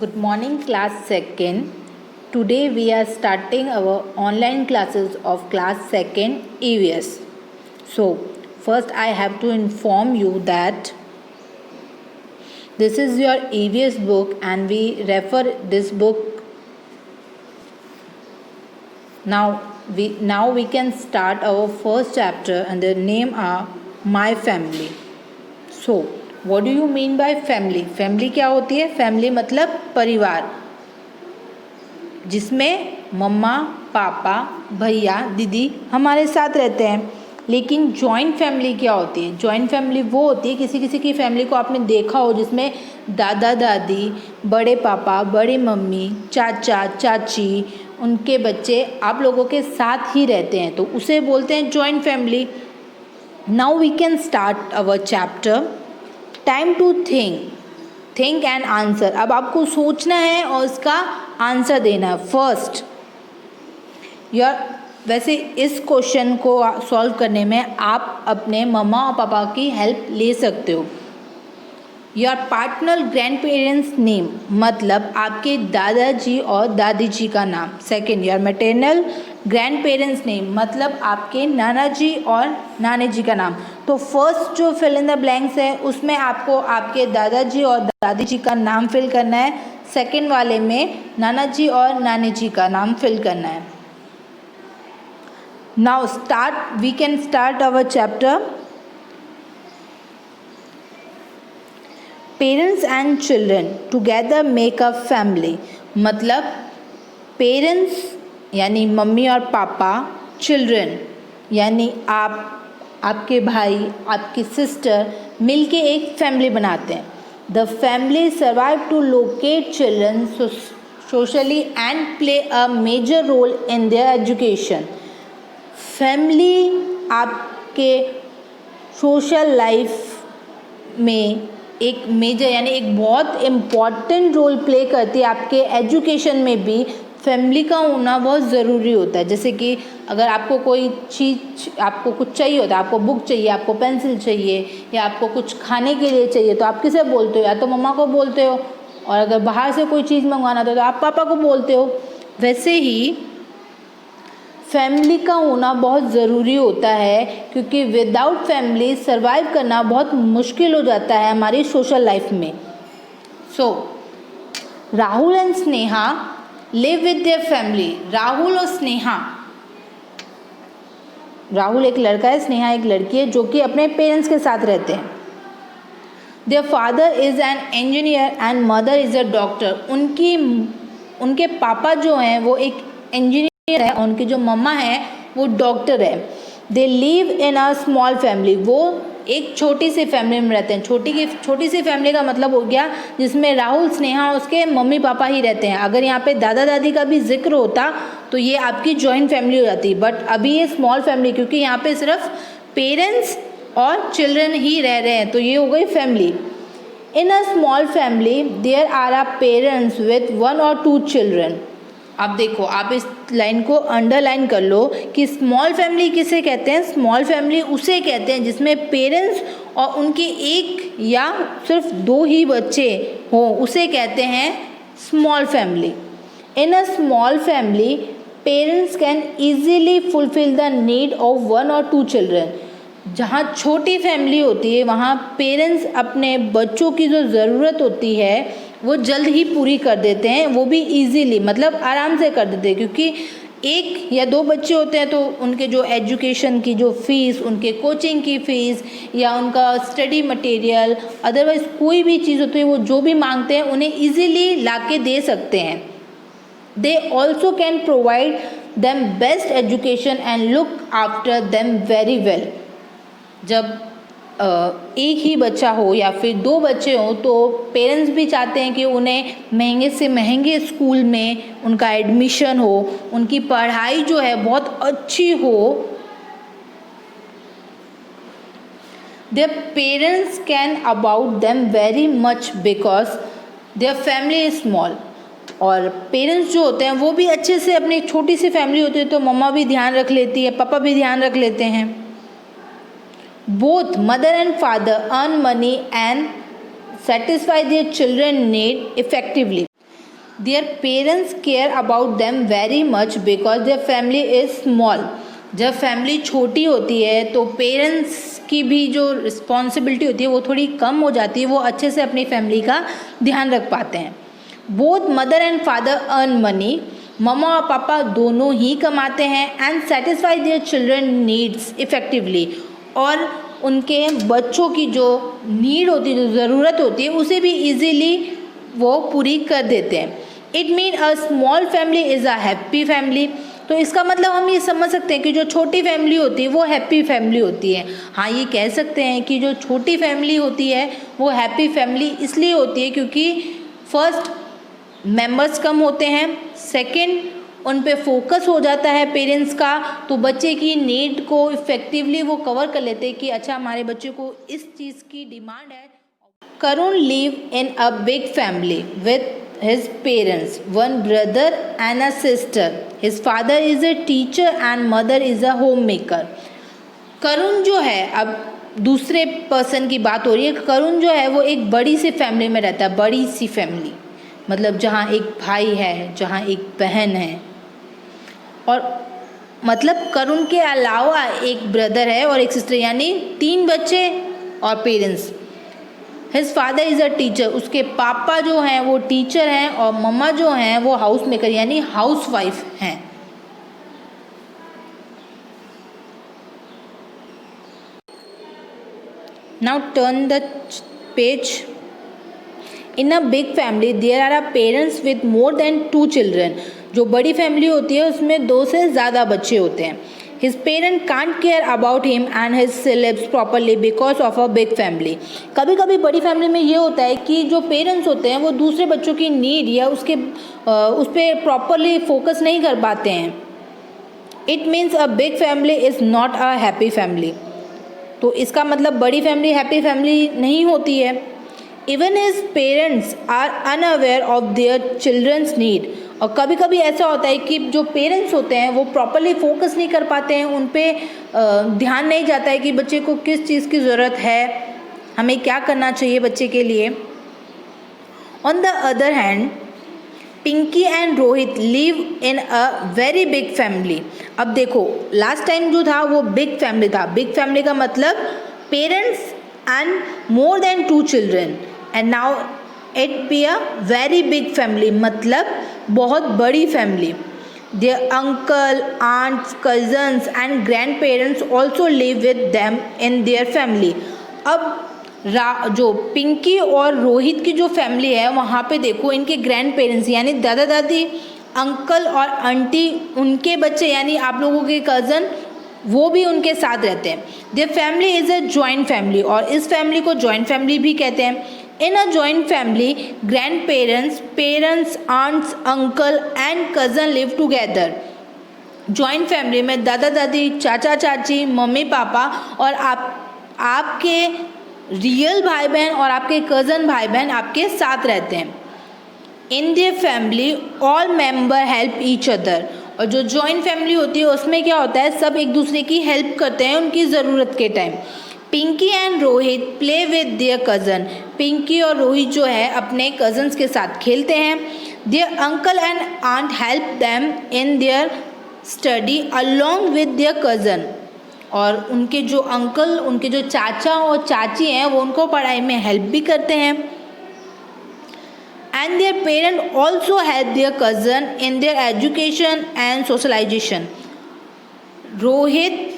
Good morning, class second. Today we are starting our online classes of class second EVS. So, first I have to inform you that this is your EVS book and we refer this book. Now we can start our first chapter and the name are My Family. So, what do you mean by family? Family क्या होती है? Family मतलब परिवार, जिसमें मम्मा पापा भैया दीदी हमारे साथ रहते हैं. लेकिन जॉइंट फैमिली क्या होती है? जॉइंट फैमिली वो होती है, किसी किसी की फैमिली को आपने देखा हो जिसमें दादा दादी, बड़े पापा, बड़ी मम्मी, चाचा चाची, उनके बच्चे आप लोगों के साथ ही रहते हैं, तो उसे बोलते हैं joint family. Now we can start our chapter. Time to think and answer. अब आपको सोचना है और उसका आंसर देना है. फर्स्ट वैसे इस क्वेश्चन को सॉल्व करने में आप अपने मम्मा और पापा की हेल्प ले सकते हो. Your partner grand parents name मतलब आपके दादाजी और दादी जी का नाम. Second, your maternal grand parents name मतलब आपके नाना जी और नानी जी का नाम. तो फर्स्ट जो फिल इन द ब्लैंक्स है उसमें आपको आपके दादाजी और दादी जी का नाम फिल करना है. सेकेंड वाले में नाना जी और नानी जी का नाम फिल करना है. Now we can start our chapter. Parents and children together make a family मतलब पेरेंट्स यानी मम्मी और पापा, चिल्ड्रन यानी आपके भाई, आपकी सिस्टर मिलके एक फैमिली बनाते हैं. The family survive to locate children socially and play a major role in their education. Family आपके सोशल लाइफ में एक मेजर यानी एक बहुत इम्पॉर्टेंट रोल प्ले करती है. आपके एजुकेशन में भी फैमिली का होना बहुत ज़रूरी होता है. जैसे कि अगर आपको कोई चीज़, आपको कुछ चाहिए होता है, आपको बुक चाहिए, आपको पेंसिल चाहिए या आपको कुछ खाने के लिए चाहिए, तो आप किसे बोलते हो? या तो मम्मा को बोलते हो, और अगर बाहर से कोई चीज़ मंगवाना था तो आप पापा को बोलते हो. वैसे ही फैमिली का होना बहुत ज़रूरी होता है, क्योंकि विदाउट फैमिली सर्वाइव करना बहुत मुश्किल हो जाता है हमारी सोशल लाइफ में. So Rahul and Sneha live with their family. Rahul और स्नेहा, राहुल एक लड़का है, स्नेहा एक लड़की है, जो कि अपने पेरेंट्स के साथ रहते हैं. Their father is an engineer and mother is a doctor. उनके पापा जो हैं वो एक इंजीनियर है और उनकी जो मम्मा है वो डॉक्टर है. They live in a small family. वो एक छोटी सी फैमिली में रहते हैं. छोटी सी फैमिली का मतलब हो गया जिसमें राहुल, स्नेहा और उसके मम्मी पापा ही रहते हैं. अगर यहाँ पे दादा दादी का भी जिक्र होता तो ये आपकी जॉइंट फैमिली हो जाती. बट अभी ये स्मॉल फैमिली, क्योंकि यहाँ पे सिर्फ पेरेंट्स और चिल्ड्रन ही रह रहे हैं, तो ये हो गई family. In a small family there are a parents with 1 or 2 children. अब देखो, आप इस लाइन को अंडरलाइन कर लो कि स्मॉल फैमिली किसे कहते हैं. स्मॉल फैमिली उसे कहते हैं जिसमें पेरेंट्स और उनके एक या सिर्फ 2 ही बच्चे हों, उसे कहते हैं small family. In a small family parents can easily fulfil the need of 1 or 2 children. जहाँ छोटी फैमिली होती है वहाँ पेरेंट्स अपने बच्चों की जो ज़रूरत होती है वो जल्द ही पूरी कर देते हैं. वो भी इजीली मतलब आराम से कर देते हैं, क्योंकि 1 या 2 बच्चे होते हैं तो उनके जो एजुकेशन की जो फ़ीस, उनके कोचिंग की फ़ीस या उनका स्टडी मटेरियल, अदरवाइज़ कोई भी चीज़ होती है, वो जो भी मांगते हैं उन्हें ईजीली ला के दे सकते हैं. They also can provide them best education and look after them very well. जब एक ही बच्चा हो या फिर 2 बच्चे हों तो पेरेंट्स भी चाहते हैं कि उन्हें महंगे से महंगे स्कूल में उनका एडमिशन हो, उनकी पढ़ाई जो है बहुत अच्छी हो. Their parents can about them very much because their family is small. और पेरेंट्स जो होते हैं वो भी अच्छे से, अपनी छोटी सी फैमिली होती है तो मम्मा भी ध्यान रख लेती है, पापा भी ध्यान रख लेते हैं. Both mother and father earn money and satisfy their children need effectively. Their parents care about them very much because there family is small. जब फैमिली छोटी होती है तो पेरेंट्स की भी जो रिस्पॉन्सिबिलिटी होती है वो थोड़ी कम हो जाती है, वो अच्छे से अपनी फैमिली का ध्यान रख पाते हैं। Both mother and father earn money, मम्मा और पापा दोनों ही कमाते हैं and satisfy their children needs effectively, और उनके बच्चों की जो नीड होती है, जो ज़रूरत होती है, उसे भी इजीली वो पूरी कर देते हैं। It mean a small family is a happy family. तो इसका मतलब हम ये समझ सकते हैं कि जो छोटी फैमिली होती है वो हैप्पी फैमिली होती है। हाँ, ये कह सकते हैं कि जो छोटी फैमिली होती है वो हैप्पी फैमिली इसलिए होती है क्योंकि फर्स्ट मेंबर्स कम होते हैं, सेकंड उन पे फोकस हो जाता है पेरेंट्स का, तो बच्चे की नीड को इफ़ेक्टिवली वो कवर कर लेते हैं कि अच्छा हमारे बच्चे को इस चीज़ की डिमांड है। Karun live in a big family with his parents, one brother and a sister. His father is a teacher and mother is a homemaker. करुण जो है, अब दूसरे पर्सन की बात हो रही है, करुण जो है वो एक बड़ी सी फैमिली में रहता है, बड़ी सी फैमिली मतलब जहाँ एक भाई है, जहाँ एक बहन है, और मतलब करुण के अलावा एक ब्रदर है और एक सिस्टर, यानी 3 बच्चे और parents. His father is a teacher, उसके पापा जो हैं वो टीचर हैं और मम्मा जो हैं वो हाउस मेकर यानी हाउस वाइफ हैं। Now turn the page. In a big family there are a parents with more than 2 children. जो बड़ी फैमिली होती है उसमें 2 से ज़्यादा बच्चे होते हैं। His parent can't care about him and his celebs properly because of a big family. कभी कभी बड़ी फैमिली में ये होता है कि जो पेरेंट्स होते हैं वो दूसरे बच्चों की नीड या उस पर प्रॉपरली फोकस नहीं कर पाते हैं। It means a big family is not a happy family. तो इसका मतलब बड़ी फैमिली हैप्पी फैमिली नहीं होती है। Even his parents are unaware of their childrens need. और कभी कभी ऐसा होता है कि जो पेरेंट्स होते हैं वो प्रॉपरली फोकस नहीं कर पाते हैं, उन पे ध्यान नहीं जाता है कि बच्चे को किस चीज़ की ज़रूरत है, हमें क्या करना चाहिए बच्चे के लिए। On the other hand Pinky and Rohit live in a very big family. अब देखो लास्ट टाइम जो था वो बिग फैमिली था। बिग फैमिली का मतलब parents and more than 2 children, and now it be a very big family मतलब बहुत बड़ी family. Their uncle, aunts, cousins and grandparents also live with them in their family. अब जो पिंकी और रोहित की जो फैमिली है वहाँ पे देखो इनके ग्रैंड पेरेंट्स यानी दादा दादी, अंकल और आंटी, उनके बच्चे यानी आप लोगों के कज़न, वो भी उनके साथ रहते हैं। Their family is a joint family, और इस फैमिली को जॉइंट फैमिली भी कहते हैं। In a joint family grandparents, parents, aunts, uncle and cousin live together. Joint family में दादा दादी, चाचा चाची, मम्मी पापा और आपके रियल भाई बहन और आपके कज़न भाई बहन आपके साथ रहते हैं। इन their family all member help each other. और जो जॉइंट फैमिली होती है उसमें क्या होता है, सब एक दूसरे की हेल्प करते हैं उनकी ज़रूरत के time. Pinky and Rohit play with their cousin. Pinky और रोहित जो है अपने कज़न्स के साथ खेलते हैं। Their uncle and aunt help them in their study along with their cousin. और उनके जो अंकल, उनके जो चाचा और चाची हैं वो उनको पढ़ाई में हेल्प भी करते हैं। And their parent also help their cousin in their education and socialization. Rohit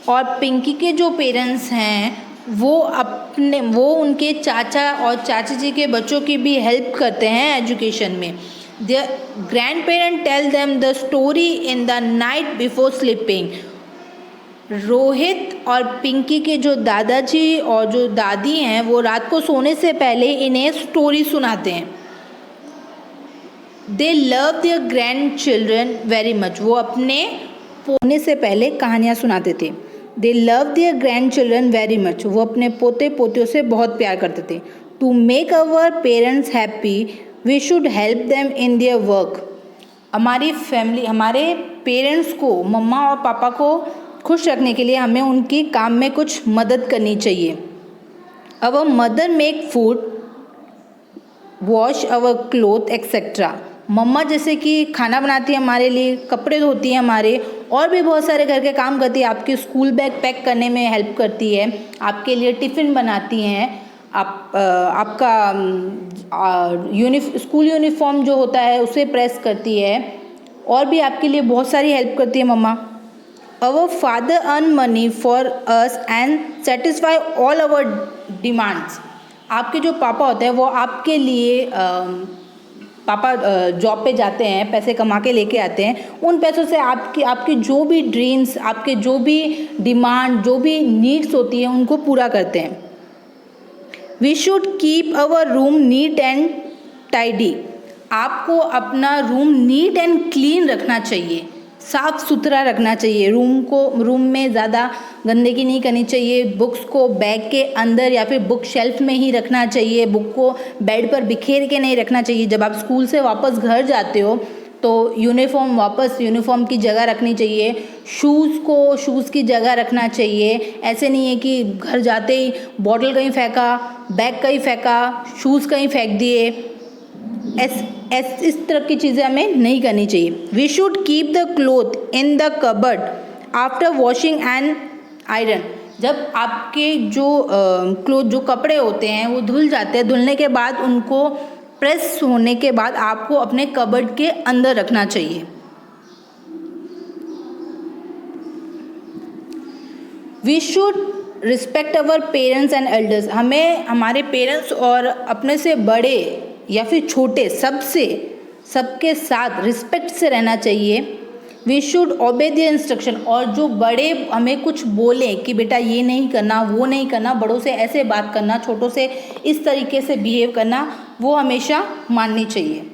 और पिंकी के जो पेरेंट्स हैं वो उनके चाचा और चाची जी के बच्चों की भी हेल्प करते हैं एजुकेशन में। Their grandparent tell them the story in the night before sleeping. Rohit और पिंकी के जो दादाजी और जो दादी हैं वो रात को सोने से पहले इन्हें स्टोरी सुनाते हैं। They love their grandchildren very much. वो अपने सोने से पहले कहानियाँ सुनाते थे। They love their grandchildren very much. वो अपने पोते पोतियों से बहुत प्यार करते थे। To make our parents happy we should help them in their work. हमारी फैमिली, हमारे पेरेंट्स को, मम्मा और पापा को खुश रखने के लिए हमें उनकी काम में कुछ मदद करनी चाहिए। अब mother make food wash our cloth etcetera. मम्मा जैसे कि खाना बनाती है हमारे लिए, कपड़े धोती है हमारे, और भी बहुत सारे घर के काम करती है। आपके स्कूल बैग पैक करने में हेल्प करती है, आपके लिए टिफ़िन बनाती हैं, आपका स्कूल यूनिफॉर्म जो होता है उसे प्रेस करती है, और भी आपके लिए बहुत सारी हेल्प करती है मम्मा। Our father earn money for us and satisfy all our demands। आपके जो पापा होते हैं वो आपके लिए पापा जॉब पे जाते हैं, पैसे कमा के लेके आते हैं, उन पैसों से आपकी जो भी ड्रीम्स, आपके जो भी डिमांड, जो भी नीड्स होती है उनको पूरा करते हैं। We should keep our room neat and tidy. आपको अपना रूम नीट एंड क्लीन रखना चाहिए, साफ़ सुथरा रखना चाहिए। रूम में ज़्यादा गंदगी नहीं करनी चाहिए। बुक्स को बैग के अंदर या फिर बुक शेल्फ में ही रखना चाहिए। बुक को बेड पर बिखेर के नहीं रखना चाहिए। जब आप स्कूल से वापस घर जाते हो तो यूनिफॉर्म की जगह रखनी चाहिए। शूज़ की जगह रखना चाहिए। ऐसे नहीं है कि घर जाते ही बॉटल कहीं फेंका, बैग कहीं फेंका, शूज़ कहीं फेंक दिए। इस तरह की चीज़ें हमें नहीं करनी चाहिए। We should keep the cloth in the cupboard after washing and iron. जब आपके जो कपड़े होते हैं वो धुल जाते हैं, धुलने के बाद उनको प्रेस होने के बाद आपको अपने कबर्ड के अंदर रखना चाहिए। We should respect our parents and elders. हमें हमारे पेरेंट्स और अपने से बड़े या फिर छोटे सबके साथ रिस्पेक्ट से रहना चाहिए। We should obey the instruction. और जो बड़े हमें कुछ बोलें कि बेटा ये नहीं करना, वो नहीं करना, बड़ों से ऐसे बात करना, छोटों से इस तरीके से बिहेव करना, वो हमेशा माननी चाहिए।